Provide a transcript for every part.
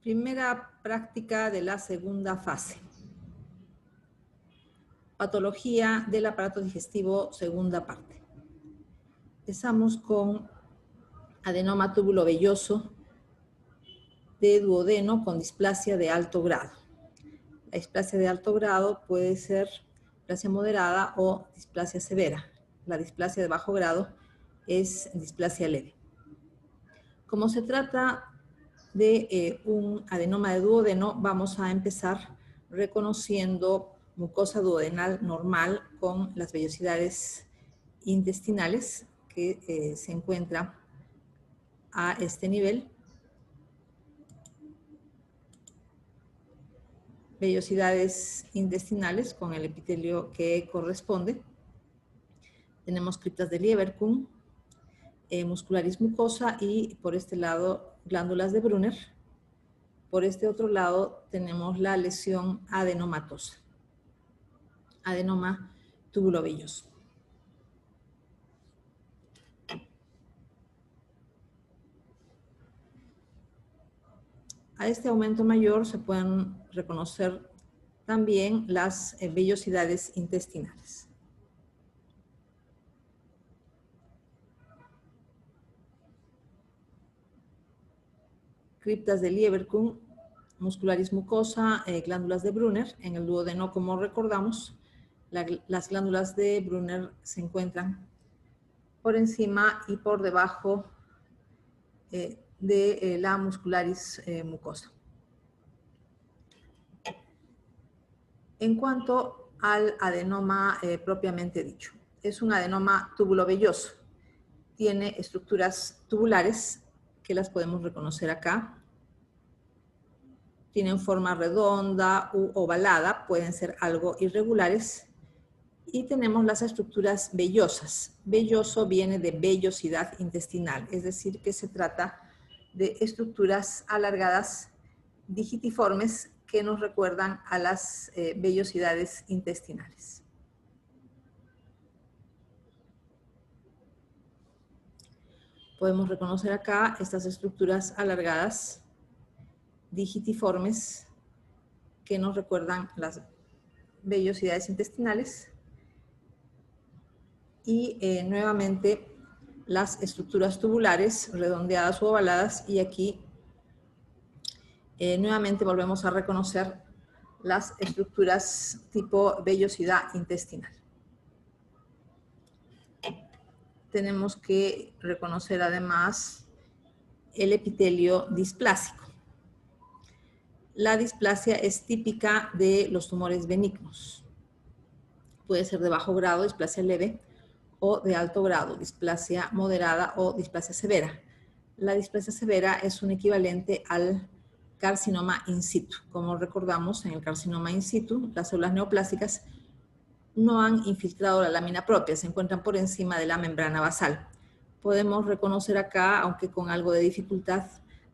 Primera práctica de la segunda fase. Patología del aparato digestivo, segunda parte. Empezamos con adenoma tubulovelloso de duodeno con displasia de alto grado. La displasia de alto grado puede ser displasia moderada o displasia severa. La displasia de bajo grado es displasia leve. Como se trata de un adenoma de duodeno, vamos a empezar reconociendo mucosa duodenal normal con las vellosidades intestinales que se encuentra a este nivel. Vellosidades intestinales con el epitelio que corresponde. Tenemos criptas de Lieberkühn, muscularis mucosa y por este lado glándulas de Brunner. Por este otro lado tenemos la lesión adenomatosa, adenoma tubulovelloso. A este aumento mayor se pueden reconocer también las vellosidades intestinales. Criptas de Lieberkühn, muscularis mucosa, glándulas de Brunner. En el duodeno, como recordamos, las glándulas de Brunner se encuentran por encima y por debajo de la muscularis mucosa. En cuanto al adenoma propiamente dicho, es un adenoma tubulovelloso. Tiene estructuras tubulares que las podemos reconocer acá. Tienen forma redonda u ovalada, pueden ser algo irregulares. Y tenemos las estructuras vellosas. Velloso viene de vellosidad intestinal, es decir, que se trata de estructuras alargadas, digitiformes, que nos recuerdan a las vellosidades intestinales. Podemos reconocer acá estas estructuras alargadas, digitiformes, que nos recuerdan las vellosidades intestinales. Y nuevamente las estructuras tubulares, redondeadas u ovaladas, y aquí nuevamente volvemos a reconocer las estructuras tipo vellosidad intestinal. Tenemos que reconocer además el epitelio displásico. La displasia es típica de los tumores benignos. Puede ser de bajo grado, displasia leve, o de alto grado, displasia moderada o displasia severa. La displasia severa es un equivalente al carcinoma in situ. Como recordamos, en el carcinoma in situ, las células neoplásicas no han infiltrado la lámina propia, se encuentran por encima de la membrana basal. Podemos reconocer acá, aunque con algo de dificultad,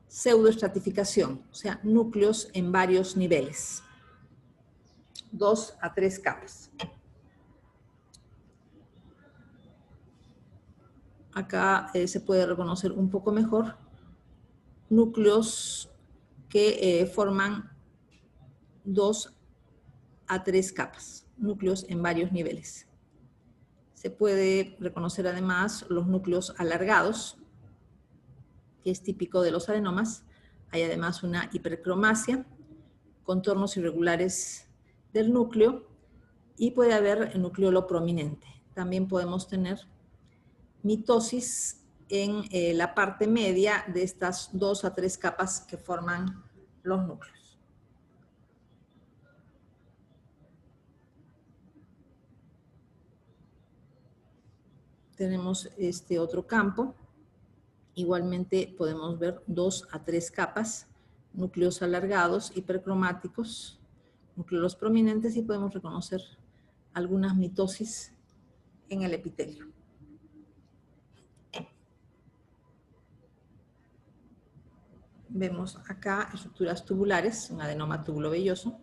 pseudoestratificación, o sea, núcleos en varios niveles. 2 a 3 capas. Acá se puede reconocer un poco mejor núcleos que forman 2 a 3 capas, núcleos en varios niveles. Se puede reconocer además los núcleos alargados, que es típico de los adenomas. Hay además una hipercromasia, contornos irregulares del núcleo, y puede haber nucleolo prominente. También podemos tener mitosis en la parte media de estas 2 a 3 capas que forman los núcleos. Tenemos este otro campo. Igualmente podemos ver 2 a 3 capas, núcleos alargados, hipercromáticos, núcleos prominentes, y podemos reconocer algunas mitosis en el epitelio. Vemos acá estructuras tubulares, un adenoma tubulovelloso.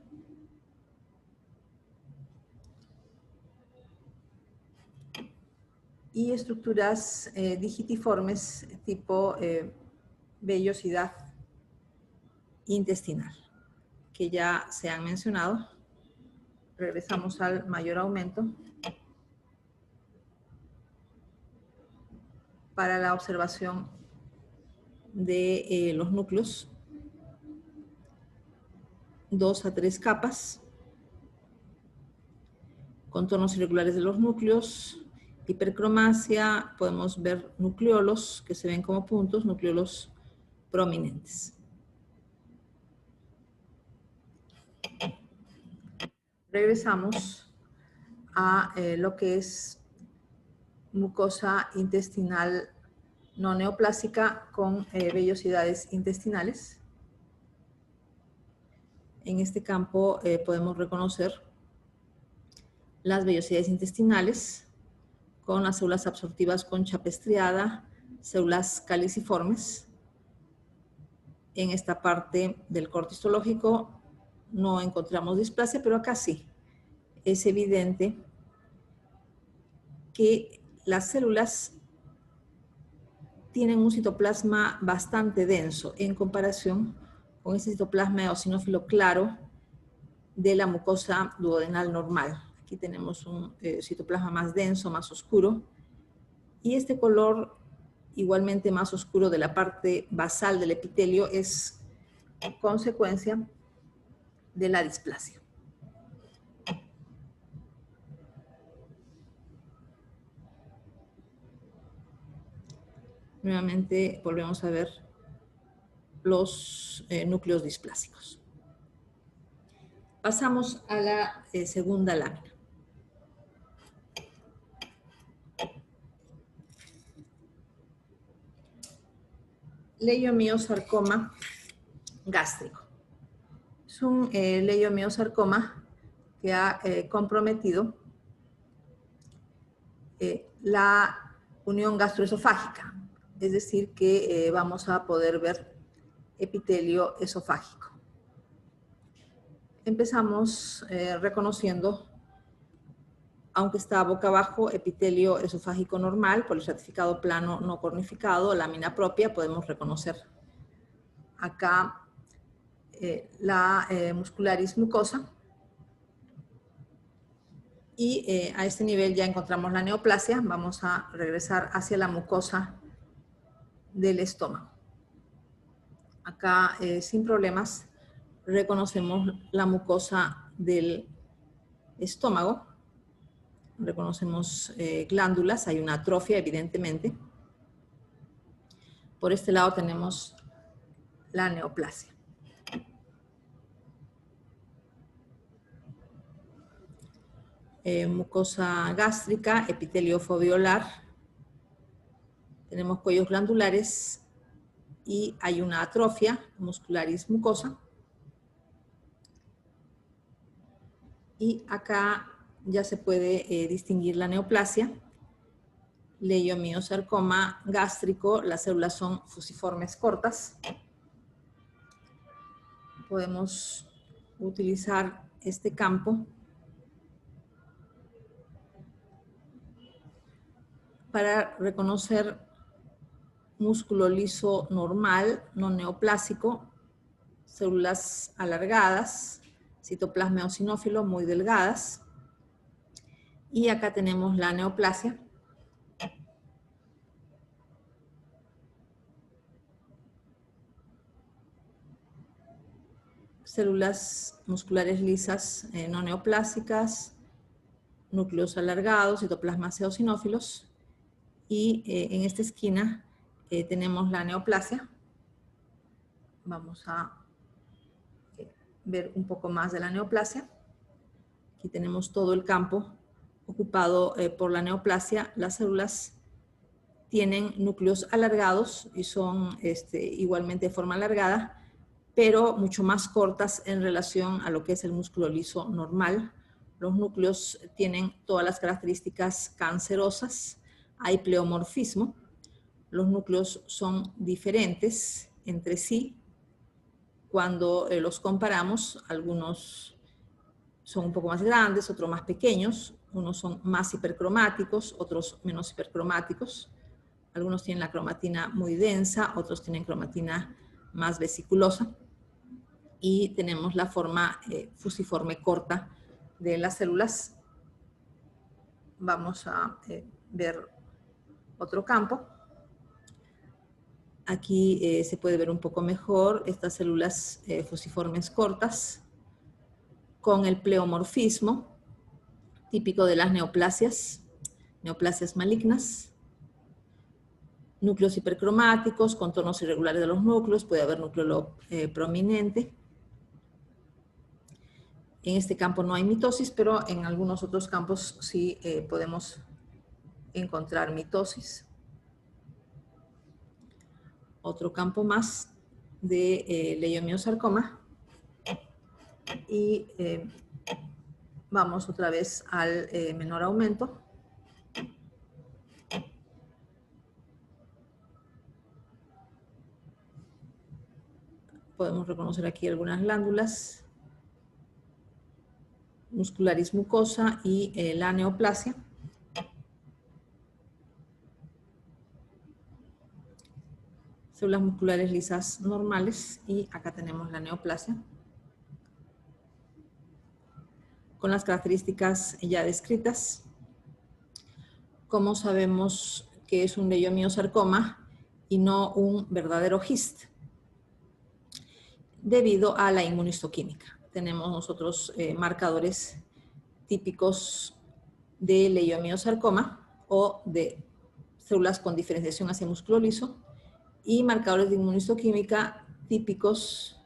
Y estructuras digitiformes tipo vellosidad intestinal, que ya se han mencionado. Regresamos al mayor aumento para la observación de los núcleos. 2 a 3 capas, contornos irregulares de los núcleos, hipercromacia, podemos ver nucleolos que se ven como puntos, nucleolos prominentes. Regresamos a lo que es mucosa intestinal no neoplásica con vellosidades intestinales. En este campo podemos reconocer las vellosidades intestinales con las células absortivas concha estriada, células caliciformes. En esta parte del corte histológico no encontramos displasia, pero acá sí. Es evidente que las células tienen un citoplasma bastante denso en comparación con este citoplasma eosinófilo claro de la mucosa duodenal normal. Aquí tenemos un citoplasma más denso, más oscuro, y este color igualmente más oscuro de la parte basal del epitelio es consecuencia de la displasia. Nuevamente volvemos a ver los núcleos displásicos. Pasamos a la segunda lámina. Leiomiosarcoma gástrico. Es un leiomiosarcoma que ha comprometido la unión gastroesofágica, es decir, que vamos a poder ver epitelio esofágico. Empezamos reconociendo, aunque está boca abajo, epitelio esofágico normal, poliestratificado plano no cornificado, lámina propia, podemos reconocer acá la muscularis mucosa. Y a este nivel ya encontramos la neoplasia. Vamos a regresar hacia la mucosa del estómago. Acá, sin problemas, reconocemos la mucosa del estómago. Reconocemos glándulas, hay una atrofia, evidentemente. Por este lado tenemos la neoplasia. Mucosa gástrica, epitelio foveolar. Tenemos cuellos glandulares y hay una atrofia muscularis mucosa. Y acá ya se puede distinguir la neoplasia. Leiomiosarcoma gástrico, las células son fusiformes cortas. Podemos utilizar este campo para reconocer músculo liso normal, no neoplásico, células alargadas, citoplasma eosinófilo muy delgadas. Y acá tenemos la neoplasia. Células musculares lisas no neoplásicas, núcleos alargados, citoplasmas eosinófilos. Y en esta esquina tenemos la neoplasia. Vamos a ver un poco más de la neoplasia. Aquí tenemos todo el campo ocupado por la neoplasia. Las células tienen núcleos alargados y son igualmente de forma alargada, pero mucho más cortas en relación a lo que es el músculo liso normal. Los núcleos tienen todas las características cancerosas, hay pleomorfismo. Los núcleos son diferentes entre sí. Cuando los comparamos, algunos son un poco más grandes, otros más pequeños, unos son más hipercromáticos, otros menos hipercromáticos. Algunos tienen la cromatina muy densa, otros tienen cromatina más vesiculosa. y tenemos la forma fusiforme corta de las células. Vamos a ver otro campo. Aquí se puede ver un poco mejor estas células fusiformes cortas con el pleomorfismo típico de las neoplasias malignas. Núcleos hipercromáticos, contornos irregulares de los núcleos, puede haber núcleo prominente. En este campo no hay mitosis, pero en algunos otros campos sí podemos encontrar mitosis. Otro campo más de leiomiosarcoma. Y vamos otra vez al menor aumento. Podemos reconocer aquí algunas glándulas, muscularis mucosa y la neoplasia. Células musculares lisas normales y acá tenemos la neoplasia. Con las características ya descritas. ¿Cómo sabemos que es un leiomiosarcoma y no un verdadero GIST? Debido a la inmunistoquímica. Tenemos nosotros marcadores típicos de leiomiosarcoma o de células con diferenciación hacia músculo liso y marcadores de inmunistoquímica típicos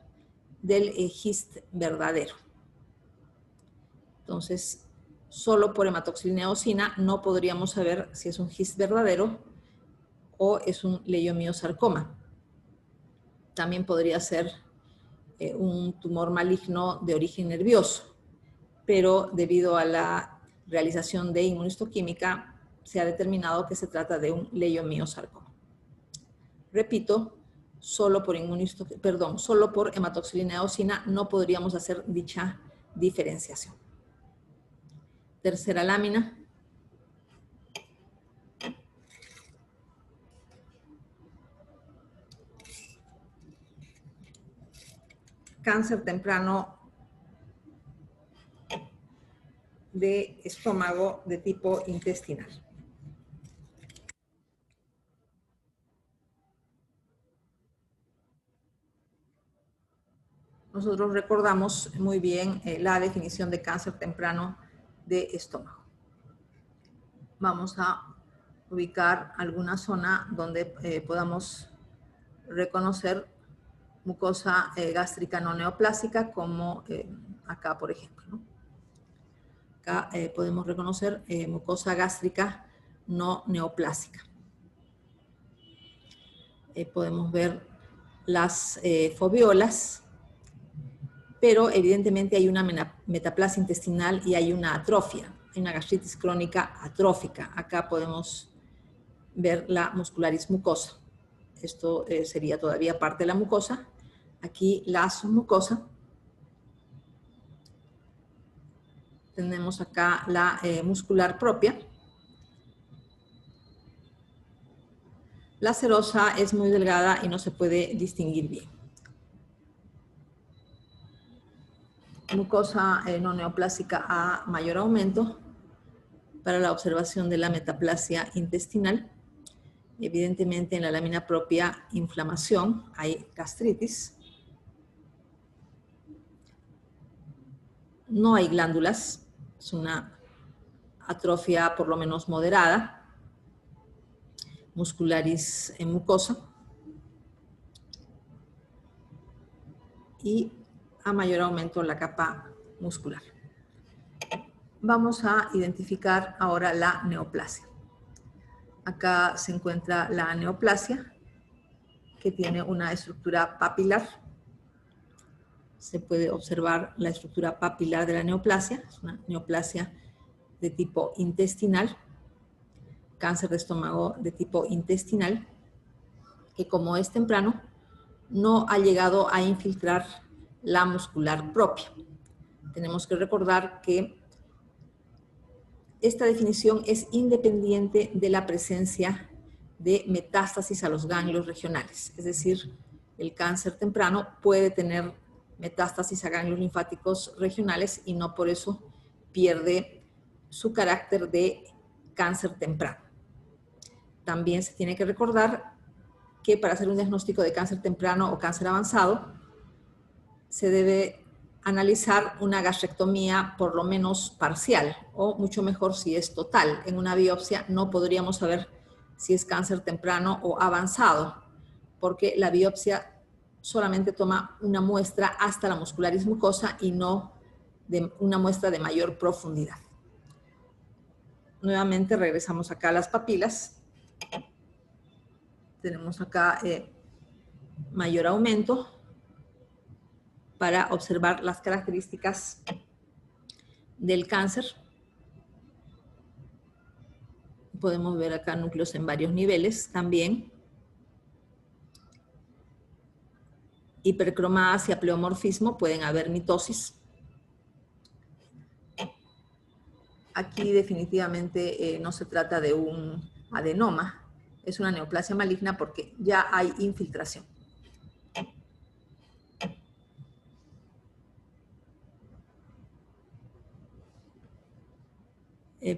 del GIST verdadero. Entonces, solo por hematoxilina eosina no podríamos saber si es un GIST verdadero o es un leiomiosarcoma. También podría ser un tumor maligno de origen nervioso, pero debido a la realización de inmunistoquímica se ha determinado que se trata de un leiomiosarcoma. Repito, solo por hematoxilina eosina no podríamos hacer dicha diferenciación. Tercera lámina. Cáncer temprano de estómago de tipo intestinal. Nosotros recordamos muy bien la definición de cáncer temprano de estómago. Vamos a ubicar alguna zona donde podamos reconocer mucosa gástrica no neoplásica, como acá, por ejemplo, ¿no? Acá podemos reconocer mucosa gástrica no neoplásica. Podemos ver las foviolas, pero evidentemente hay una metaplasia intestinal y hay una atrofia, hay una gastritis crónica atrófica. Acá podemos ver la muscularis mucosa. Esto sería todavía parte de la mucosa. Aquí la submucosa. Tenemos acá la muscular propia. La serosa es muy delgada y no se puede distinguir bien. Mucosa no neoplásica a mayor aumento para la observación de la metaplasia intestinal. Evidentemente en la lámina propia inflamación, hay gastritis. No hay glándulas, es una atrofia por lo menos moderada. Muscularis en mucosa. Y a mayor aumento la capa muscular. Vamos a identificar ahora la neoplasia. Acá se encuentra la neoplasia, que tiene una estructura papilar. Se puede observar la estructura papilar de la neoplasia. Es una neoplasia de tipo intestinal, cáncer de estómago de tipo intestinal, que como es temprano, no ha llegado a infiltrar la muscular propia. Tenemos que recordar que esta definición es independiente de la presencia de metástasis a los ganglios regionales. Es decir, el cáncer temprano puede tener metástasis a ganglios linfáticos regionales y no por eso pierde su carácter de cáncer temprano. También se tiene que recordar que para hacer un diagnóstico de cáncer temprano o cáncer avanzado se debe analizar una gastrectomía por lo menos parcial o mucho mejor si es total. En una biopsia no podríamos saber si es cáncer temprano o avanzado, porque la biopsia solamente toma una muestra hasta la muscularis mucosa y no una muestra de mayor profundidad. Nuevamente regresamos acá a las papilas. Tenemos acá mayor aumento para observar las características del cáncer. Podemos ver acá núcleos en varios niveles también. Hipercromasia, pleomorfismo, pueden haber mitosis. Aquí definitivamente no se trata de un adenoma, es una neoplasia maligna porque ya hay infiltración.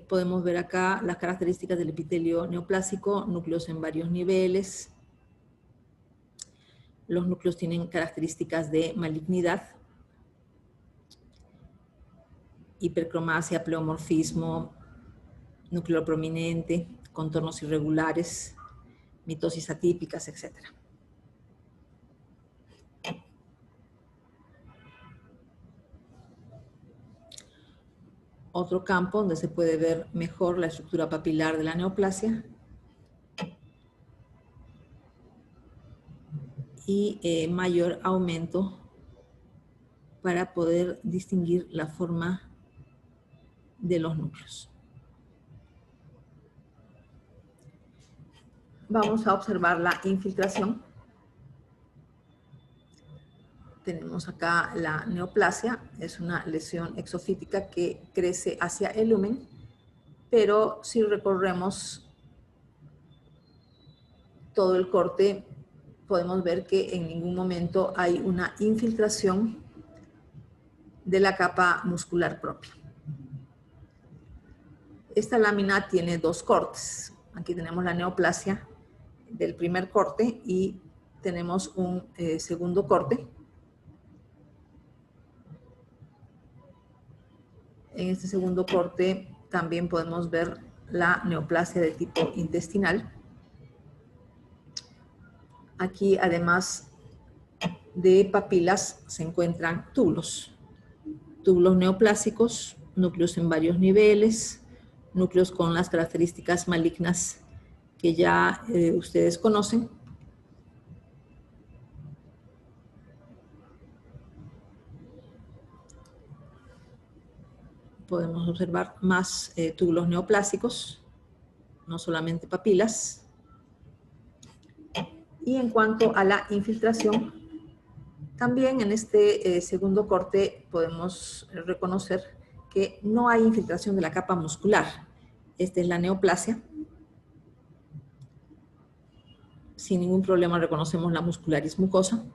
Podemos ver acá las características del epitelio neoplásico, núcleos en varios niveles. Los núcleos tienen características de malignidad. Hipercromasia, pleomorfismo, núcleo prominente, contornos irregulares, mitosis atípicas, etc. Otro campo donde se puede ver mejor la estructura papilar de la neoplasia y mayor aumento para poder distinguir la forma de los núcleos. Vamos a observar la infiltración. Tenemos acá la neoplasia, es una lesión exofítica que crece hacia el lumen, pero si recorremos todo el corte, podemos ver que en ningún momento hay una infiltración de la capa muscular propia. Esta lámina tiene dos cortes. Aquí tenemos la neoplasia del primer corte y tenemos un segundo corte. En este segundo corte también podemos ver la neoplasia de tipo intestinal. Aquí, además de papilas, se encuentran túbulos. Túbulos neoplásicos, núcleos en varios niveles, núcleos con las características malignas que ya ustedes conocen. Podemos observar más túbulos neoplásicos, no solamente papilas. Y en cuanto a la infiltración, también en este segundo corte podemos reconocer que no hay infiltración de la capa muscular. Esta es la neoplasia. Sin ningún problema reconocemos la muscularis mucosa.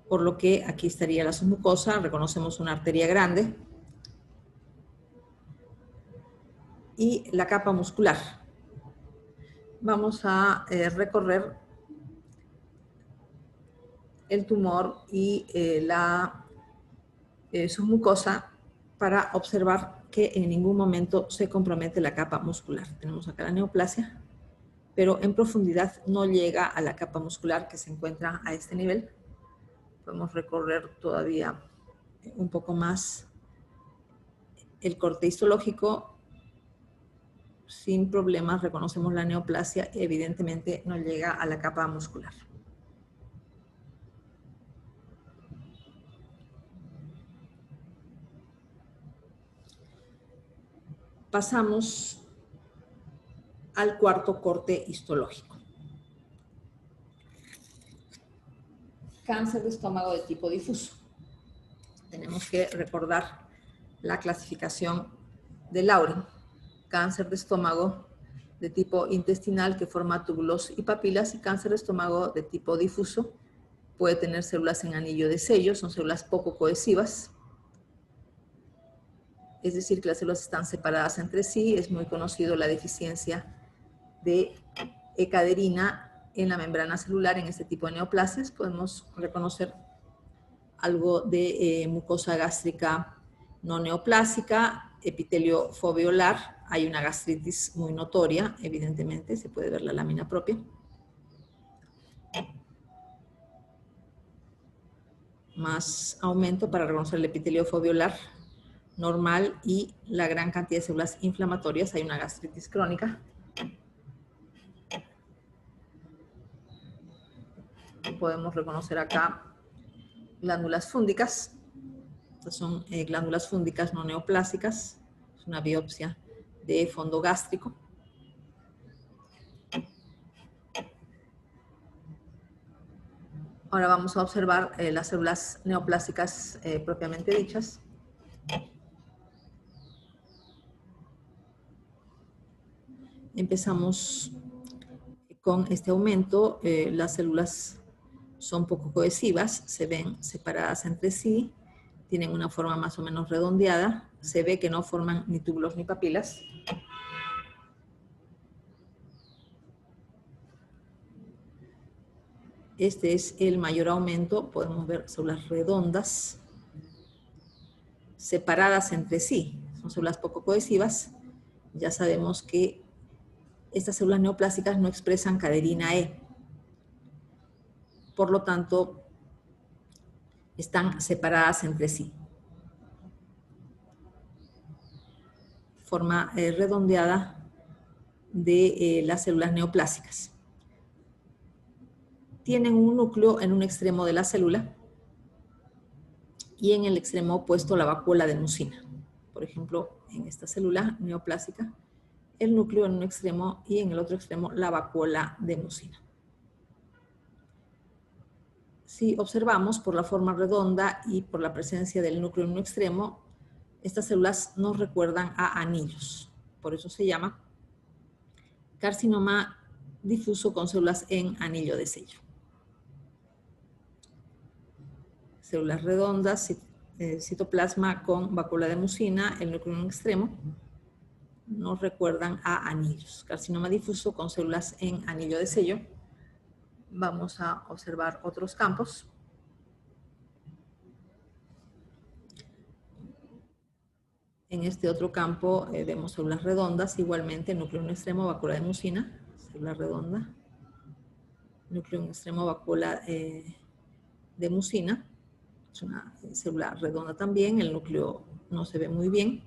Por lo que aquí estaría la submucosa, reconocemos una arteria grande. Y la capa muscular. Vamos a recorrer el tumor y la submucosa para observar que en ningún momento se compromete la capa muscular. Tenemos acá la neoplasia, pero en profundidad no llega a la capa muscular que se encuentra a este nivel. Podemos recorrer todavía un poco más el corte histológico. Sin problemas reconocemos la neoplasia, evidentemente no llega a la capa muscular. Pasamos al cuarto corte histológico. Cáncer de estómago de tipo difuso. Tenemos que recordar la clasificación de Lauren. Cáncer de estómago de tipo intestinal que forma túbulos y papilas y cáncer de estómago de tipo difuso puede tener células en anillo de sello, son células poco cohesivas. Es decir, que las células están separadas entre sí. Es muy conocido la deficiencia de E-caderina en la membrana celular en este tipo de neoplasias. Podemos reconocer algo de mucosa gástrica no neoplásica, epitelio foveolar. Hay una gastritis muy notoria, evidentemente, se puede ver la lámina propia. Más aumento para reconocer el epitelio foveolar normal y la gran cantidad de células inflamatorias. Hay una gastritis crónica. Podemos reconocer acá glándulas fúndicas. Estas son glándulas fúndicas no neoplásicas. Es una biopsia de fondo gástrico. Ahora vamos a observar las células neoplásicas propiamente dichas. Empezamos con este aumento. Las células son poco cohesivas, se ven separadas entre sí, tienen una forma más o menos redondeada, se ve que no forman ni túbulos ni papilas. Este es el mayor aumento, podemos ver células redondas, separadas entre sí, son células poco cohesivas. Ya sabemos que estas células neoplásicas no expresan caderina E. Por lo tanto, están separadas entre sí. Forma redondeada de las células neoplásicas. Tienen un núcleo en un extremo de la célula y en el extremo opuesto la vacuola de mucina. Por ejemplo, en esta célula neoplásica, el núcleo en un extremo y en el otro extremo la vacuola de mucina. Si observamos por la forma redonda y por la presencia del núcleo en un extremo, estas células nos recuerdan a anillos. Por eso se llama carcinoma difuso con células en anillo de sello. Células redondas, citoplasma con vacuola de mucina, el núcleo en un extremo, nos recuerdan a anillos. Carcinoma difuso con células en anillo de sello. Vamos a observar otros campos. En este otro campo vemos células redondas, igualmente núcleo en un extremo, vacuola de mucina, célula redonda, núcleo en un extremo, vacuola de mucina. Es una célula redonda también, el núcleo no se ve muy bien,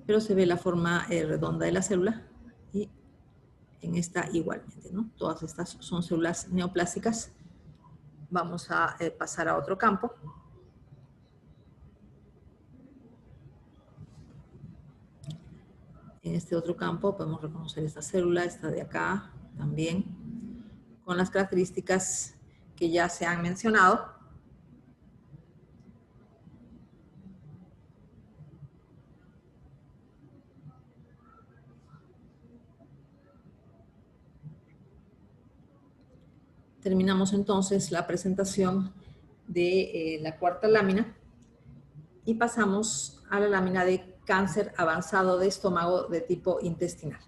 pero se ve la forma redonda de la célula y en esta igualmente, ¿no? Todas estas son células neoplásicas. Vamos a pasar a otro campo. En este otro campo podemos reconocer esta célula, esta de acá también, con las características que ya se han mencionado. Terminamos entonces la presentación de la cuarta lámina y pasamos a la lámina de cáncer avanzado de estómago de tipo intestinal.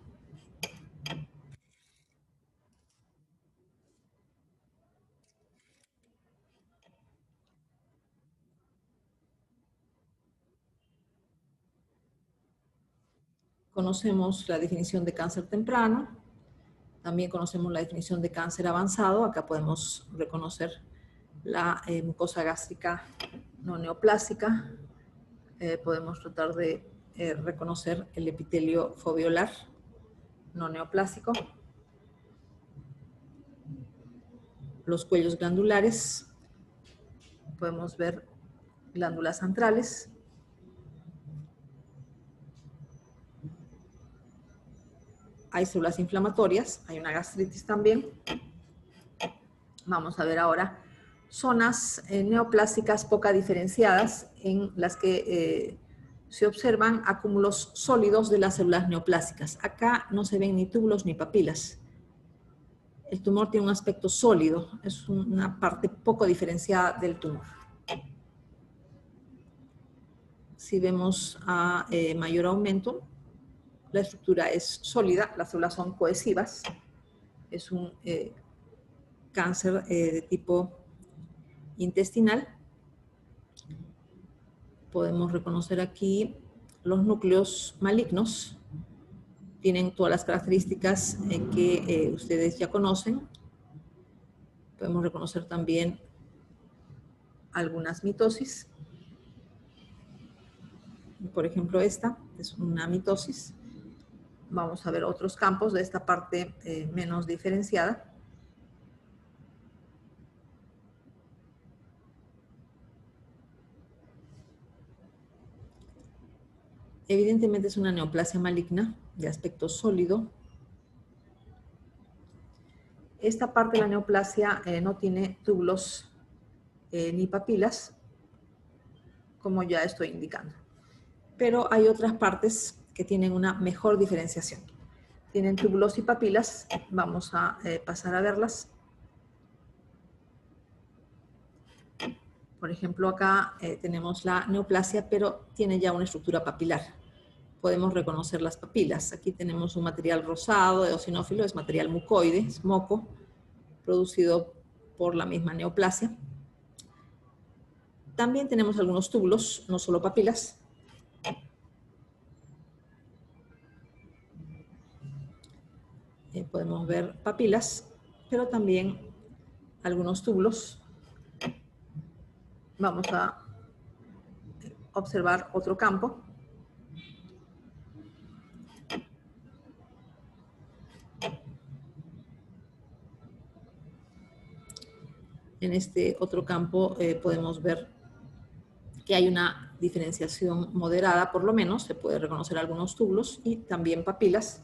Conocemos la definición de cáncer temprano, también conocemos la definición de cáncer avanzado. Acá podemos reconocer la mucosa gástrica no neoplásica. Podemos tratar de reconocer el epitelio foveolar no neoplásico, los cuellos glandulares, podemos ver glándulas antrales, hay células inflamatorias, hay una gastritis también. Vamos a ver ahora zonas neoplásicas poco diferenciadas en las que se observan acúmulos sólidos de las células neoplásicas. Acá no se ven ni túbulos ni papilas. el tumor tiene un aspecto sólido, es una parte poco diferenciada del tumor. Si vemos a mayor aumento, la estructura es sólida, las células son cohesivas, es un cáncer de tipo intestinal. Podemos reconocer aquí los núcleos malignos, tienen todas las características que ustedes ya conocen. Podemos reconocer también algunas mitosis. Por ejemplo, esta es una mitosis. Vamos a ver otros campos de esta parte menos diferenciada. Evidentemente es una neoplasia maligna de aspecto sólido. Esta parte de la neoplasia no tiene túbulos ni papilas, como ya estoy indicando. Pero hay otras partes que tienen una mejor diferenciación. Tienen túbulos y papilas. Vamos a pasar a verlas. Por ejemplo, acá tenemos la neoplasia, pero tiene ya una estructura papilar. Podemos reconocer las papilas. Aquí tenemos un material rosado, eosinófilo, es material mucoide, es moco, producido por la misma neoplasia. También tenemos algunos túbulos, no solo papilas. Podemos ver papilas, pero también algunos túbulos. Vamos a observar otro campo. En este otro campo podemos ver que hay una diferenciación moderada, por lo menos, se puede reconocer algunos túbulos y también papilas.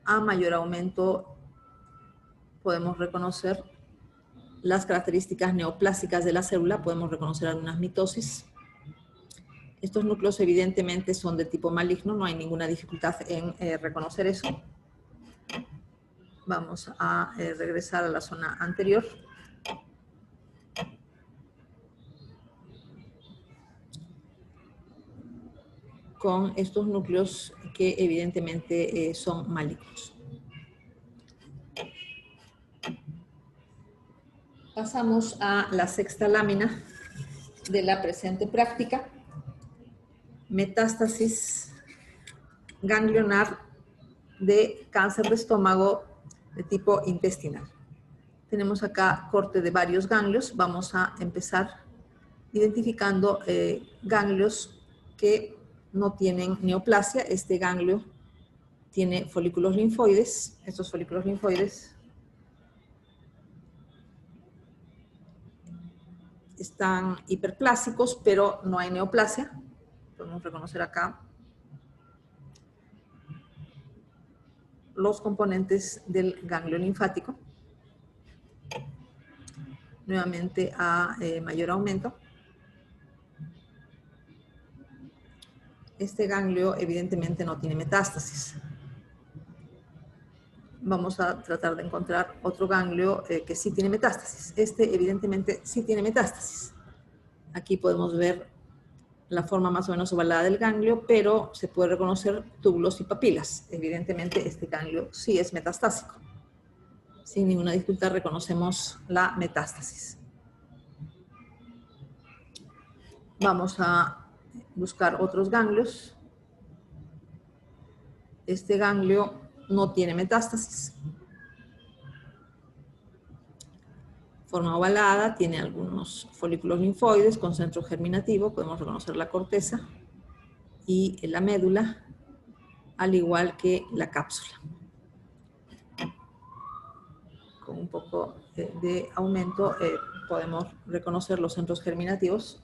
A mayor aumento podemos reconocer las características neoplásicas de la célula, podemos reconocer algunas mitosis. Estos núcleos evidentemente son de tipo maligno, no hay ninguna dificultad en reconocer eso. Vamos a regresar a la zona anterior. Con estos núcleos que evidentemente son malignos. Pasamos a la sexta lámina de la presente práctica. Metástasis ganglionar de cáncer de estómago de tipo intestinal. Tenemos acá corte de varios ganglios. Vamos a empezar identificando ganglios que no tienen neoplasia. Este ganglio tiene folículos linfoides. Estos folículos linfoides están hiperplásicos, pero no hay neoplasia. Podemos reconocer acá los componentes del ganglio linfático. Nuevamente a mayor aumento. Este ganglio evidentemente no tiene metástasis. Vamos a tratar de encontrar otro ganglio que sí tiene metástasis. Este evidentemente sí tiene metástasis. Aquí podemos ver la forma más o menos ovalada del ganglio, pero se puede reconocer túbulos y papilas. Evidentemente este ganglio sí es metastásico. Sin ninguna dificultad reconocemos la metástasis. Vamos a buscar otros ganglios. Este ganglio no tiene metástasis. Forma ovalada, tiene algunos folículos linfoides con centro germinativo. Podemos reconocer la corteza y la médula, al igual que la cápsula. Con un poco de aumento podemos reconocer los centros germinativos.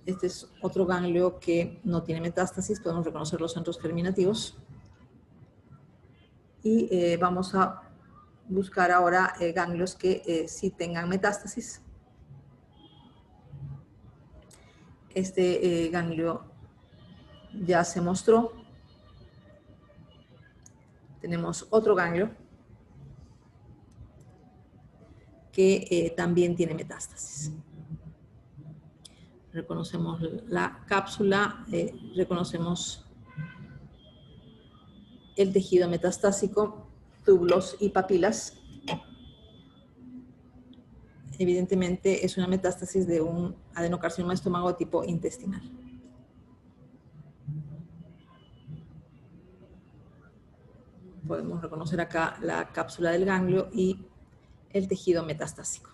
Este es otro ganglio que no tiene metástasis, podemos reconocer los centros germinativos. Y vamos a buscar ahora ganglios que sí tengan metástasis. Este ganglio ya se mostró. Tenemos otro ganglio que también tiene metástasis. Reconocemos la cápsula, reconocemos el tejido metastásico, túbulos y papilas. Evidentemente es una metástasis de un adenocarcinoma de estómago tipo intestinal. Podemos reconocer acá la cápsula del ganglio y el tejido metastásico.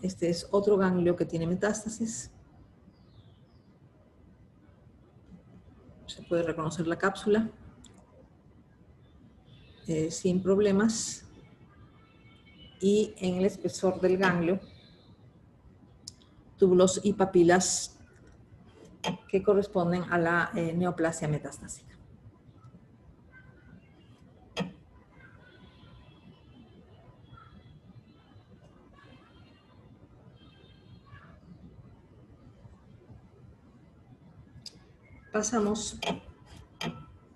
Este es otro ganglio que tiene metástasis. Se puede reconocer la cápsula sin problemas. Y en el espesor del ganglio, túbulos y papilas que corresponden a la neoplasia metastásica. Pasamos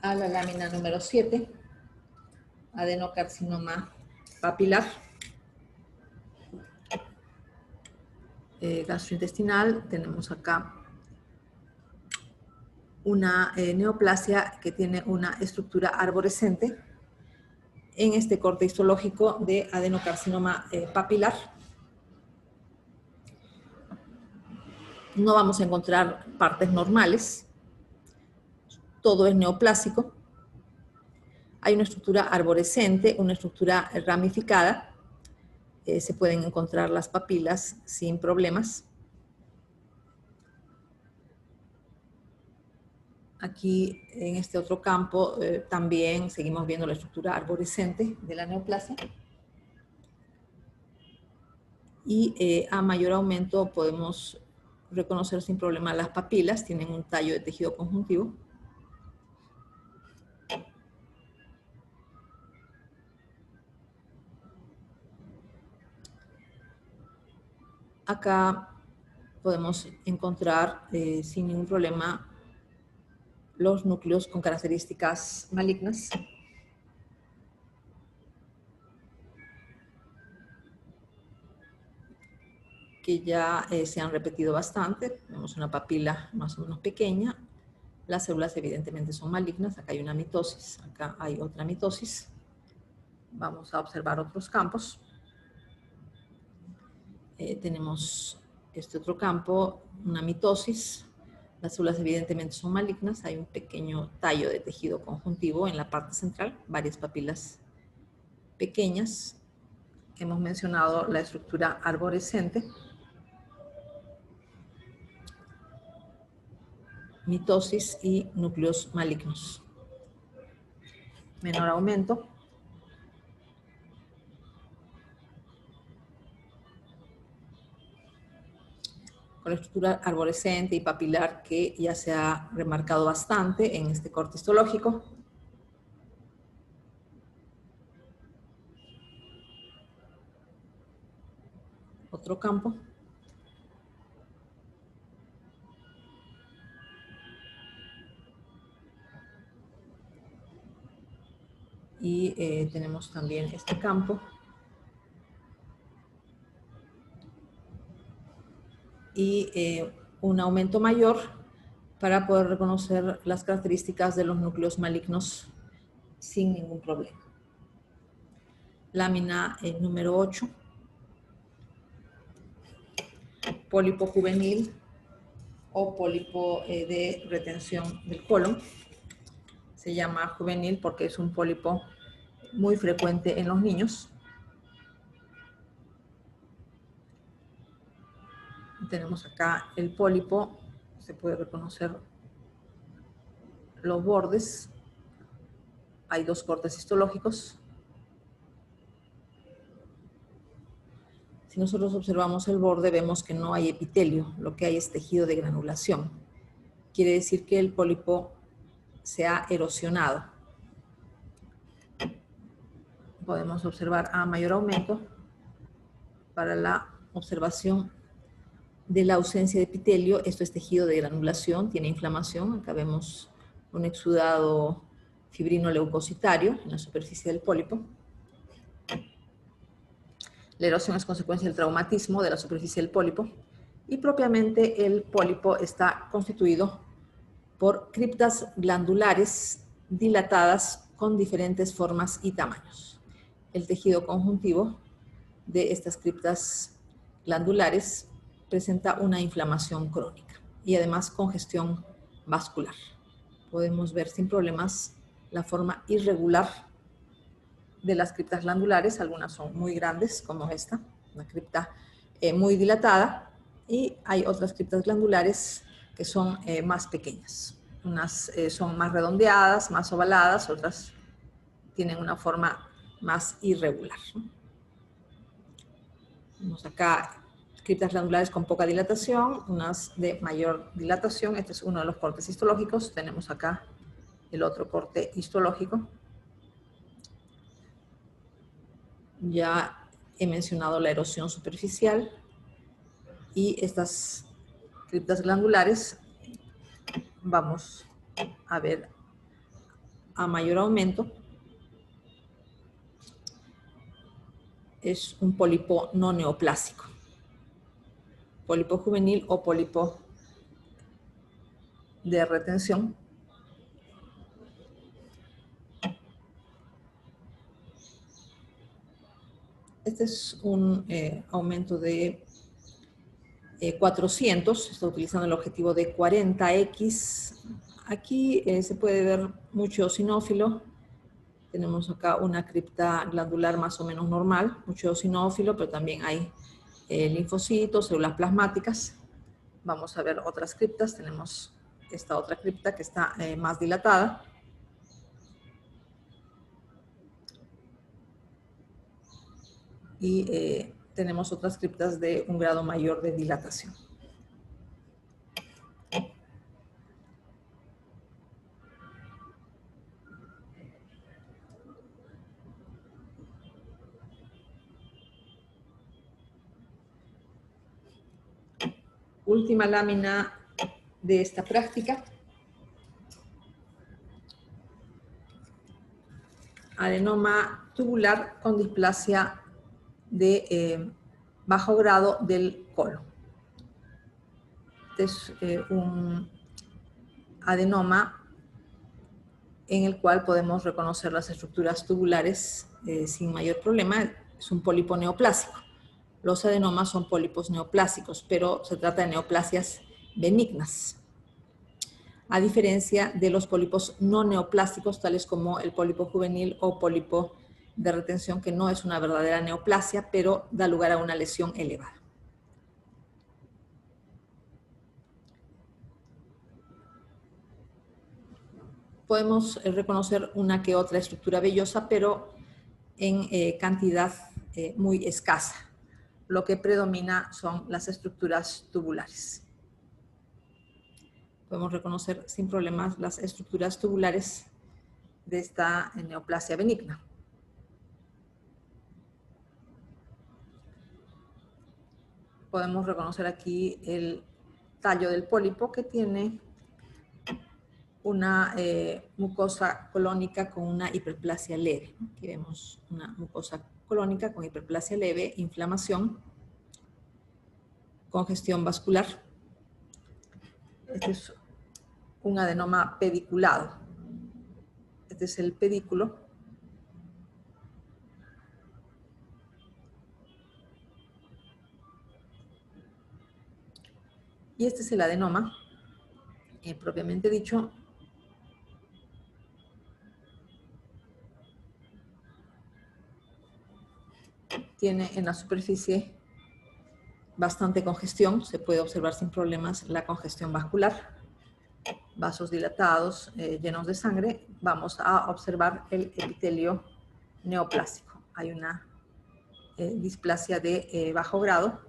a la lámina número 7, adenocarcinoma papilar, gastrointestinal. Tenemos acá una neoplasia que tiene una estructura arborescente en este corte histológico de adenocarcinoma papilar. No vamos a encontrar partes normales, todo es neoplásico. Hay una estructura arborescente, una estructura ramificada. Se pueden encontrar las papilas sin problemas. Aquí, en este otro campo, también seguimos viendo la estructura arborescente de la neoplasia. Y a mayor aumento podemos reconocer sin problema las papilas, tienen un tallo de tejido conjuntivo. Acá podemos encontrar sin ningún problema los núcleos con características malignas. Que ya se han repetido bastante. Tenemos una papila más o menos pequeña. Las células evidentemente son malignas. Acá hay una mitosis, acá hay otra mitosis. Vamos a observar otros campos. Tenemos este otro campo, una mitosis. Las células evidentemente son malignas. Hay un pequeño tallo de tejido conjuntivo en la parte central, varias papilas pequeñas. Hemos mencionado la estructura arborescente. Mitosis y núcleos malignos. Menor aumento. Con la estructura arborescente y papilar que ya se ha remarcado bastante en este corte histológico. Otro campo. Y tenemos también este campo. Y un aumento mayor para poder reconocer las características de los núcleos malignos sin ningún problema. Lámina número 8. Pólipo juvenil o pólipo de retención del colon. Se llama juvenil porque es un pólipo muy frecuente en los niños. Tenemos acá el pólipo, se puede reconocer los bordes. Hay dos cortes histológicos. Si nosotros observamos el borde, vemos que no hay epitelio, lo que hay es tejido de granulación. Quiere decir que el pólipo se ha erosionado. Podemos observar a mayor aumento para la observación de la ausencia de epitelio. Esto es tejido de granulación, tiene inflamación. Acá vemos un exudado fibrino leucocitario en la superficie del pólipo. La erosión es consecuencia del traumatismo de la superficie del pólipo y propiamente el pólipo está constituido por criptas glandulares dilatadas con diferentes formas y tamaños. El tejido conjuntivo de estas criptas glandulares presenta una inflamación crónica y además congestión vascular. Podemos ver sin problemas la forma irregular de las criptas glandulares. Algunas son muy grandes, como esta, una cripta muy dilatada, y hay otras criptas glandulares que son más pequeñas. Unas son más redondeadas, más ovaladas, otras tienen una forma más irregular. Vemos acá criptas glandulares con poca dilatación, unas de mayor dilatación. Este es uno de los cortes histológicos. Tenemos acá el otro corte histológico. Ya he mencionado la erosión superficial y estas criptas glandulares vamos a ver a mayor aumento. Es un pólipo no neoplásico, pólipo juvenil o pólipo de retención. Este es un aumento de 400, está utilizando el objetivo de 40X. Aquí se puede ver mucho eosinófilo. Tenemos acá una cripta glandular más o menos normal, mucho eosinófilo, pero también hay linfocitos, células plasmáticas. Vamos a ver otras criptas. Tenemos esta otra cripta que está más dilatada. Y tenemos otras criptas de un grado mayor de dilatación. Última lámina de esta práctica. Adenoma tubular con displasia de bajo grado del colon. Este es un adenoma en el cual podemos reconocer las estructuras tubulares sin mayor problema. Es un pólipo neoplásico. Los adenomas son pólipos neoplásicos, pero se trata de neoplasias benignas, a diferencia de los pólipos no neoplásicos, tales como el pólipo juvenil o pólipo de retención, que no es una verdadera neoplasia, pero da lugar a una lesión elevada. Podemos reconocer una que otra estructura vellosa, pero en cantidad muy escasa. Lo que predomina son las estructuras tubulares. Podemos reconocer sin problemas las estructuras tubulares de esta neoplasia benigna. Podemos reconocer aquí el tallo del pólipo, que tiene una mucosa colónica con una hiperplasia leve. Aquí vemos una mucosa colónica con hiperplasia leve, inflamación, congestión vascular. Este es un adenoma pediculado. Este es el pedículo. Y este es el adenoma, propiamente dicho. Tiene en la superficie bastante congestión. Se puede observar sin problemas la congestión vascular. Vasos dilatados, llenos de sangre. Vamos a observar el epitelio neoplásico. Hay una displasia de bajo grado.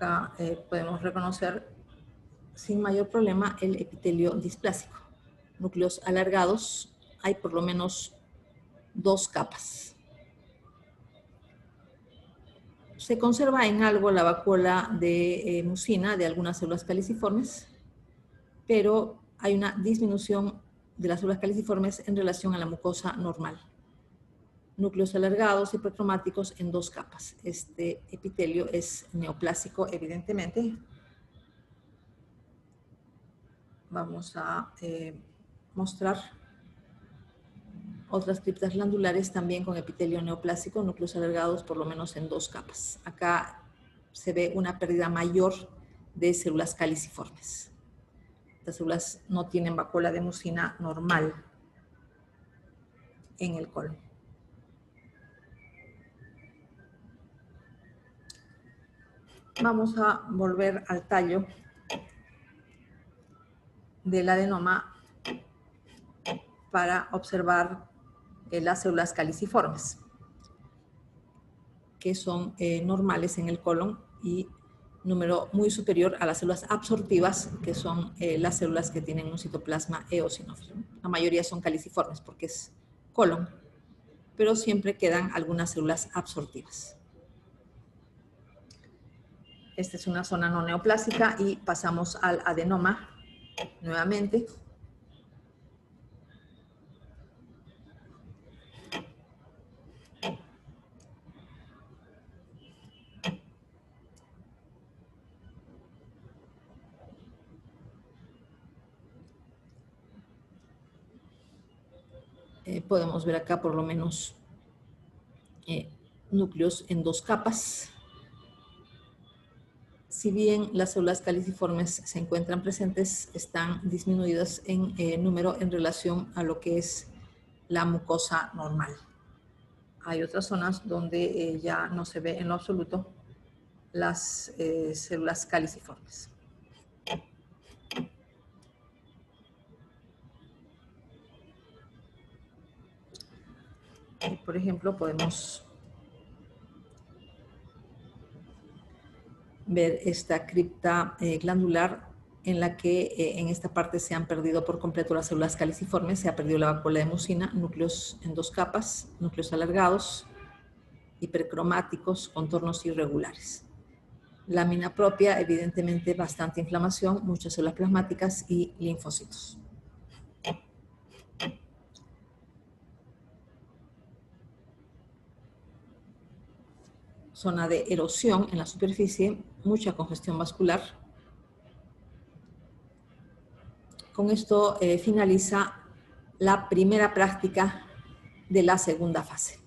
acá podemos reconocer sin mayor problema el epitelio displásico. Núcleos alargados, hay por lo menos 2 capas. Se conserva en algo la vacuola de mucina de algunas células caliciformes, pero hay una disminución de las células caliciformes en relación a la mucosa normal. Núcleos alargados hipercromáticos en 2 capas. Este epitelio es neoplásico, evidentemente. Vamos a mostrar otras criptas glandulares también con epitelio neoplásico, núcleos alargados por lo menos en 2 capas. Acá se ve una pérdida mayor de células caliciformes. Estas células no tienen vacuola de mucina normal en el colon. Vamos a volver al tallo del adenoma para observar las células caliciformes, que son normales en el colon y número muy superior a las células absortivas, que son las células que tienen un citoplasma eosinófilo. La mayoría son caliciformes porque es colon, pero siempre quedan algunas células absortivas. Esta es una zona no neoplásica y pasamos al adenoma nuevamente. Podemos ver acá por lo menos núcleos en 2 capas. Si bien las células caliciformes se encuentran presentes, están disminuidas en número en relación a lo que es la mucosa normal. Hay otras zonas donde ya no se ve en lo absoluto las células caliciformes. Por ejemplo, podemos ver esta cripta glandular en la que en esta parte se han perdido por completo las células caliciformes, se ha perdido la vacuola de mucina, núcleos en 2 capas, núcleos alargados, hipercromáticos, contornos irregulares. Lámina propia, evidentemente bastante inflamación, muchas células plasmáticas y linfocitos. Zona de erosión en la superficie, mucha congestión vascular. Con esto finaliza la primera práctica de la segunda fase.